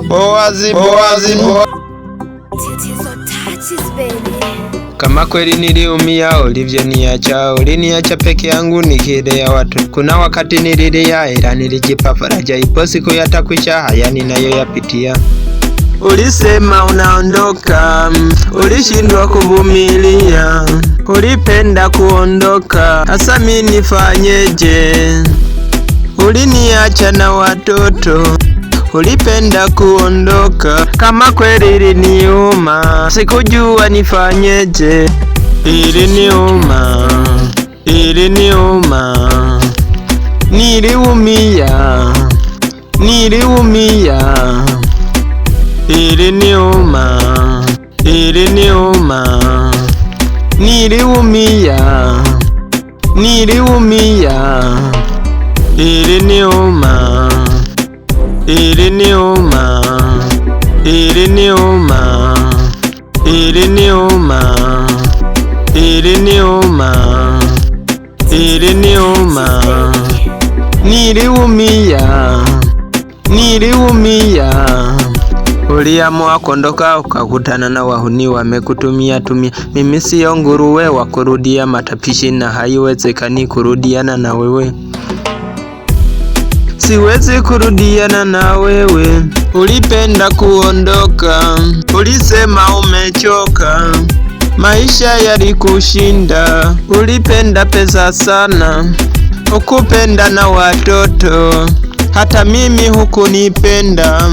Boazi. Kama kweli niliumia ulivyoniacha, uliniacha peke yangu nikilea watu. Kuna wakati nililia ila nilijipa faraja, ipo siku yatakwisha haya ninayoyapitia. Ulisema unaondoka, ulishindwa kuvumilia, ulipenda kuondoka, hasa mimi nifanyeje? Uliniacha na watoto, ulipenda kuondoka, kama kweli iliniuma, sikujua nifanyeje. Iliniuma, niliumia, iliniuma, niliumia. Uliamua kuondoka ukakutana na wahuni wamekutumia. Mimi sio nguruwe wa kurudia matapishi, na haiwezekani kurudiana na wewe. Siwezi kurudiana na wewe. Ulipenda kuondoka, ulisema umechoka, maisha yalikushinda. Ulipenda pesa sana, ukupenda na watoto, hata mimi hukunipenda.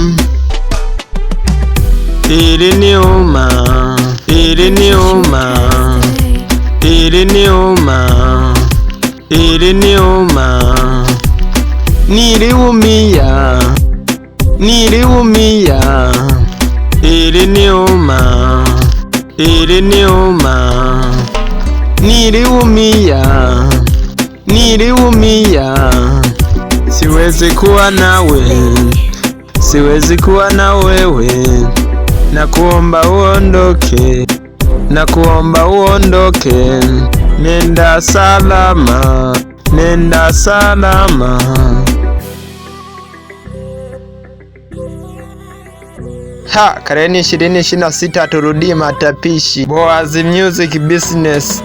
Iliniuma, niliumia, siwezi kuwa nawe, siwezi kuwa na wewe. Nakuomba uondoke, nenda salama, nenda salama. Kareni 2026 turudie matapishi. Boazi Music Business.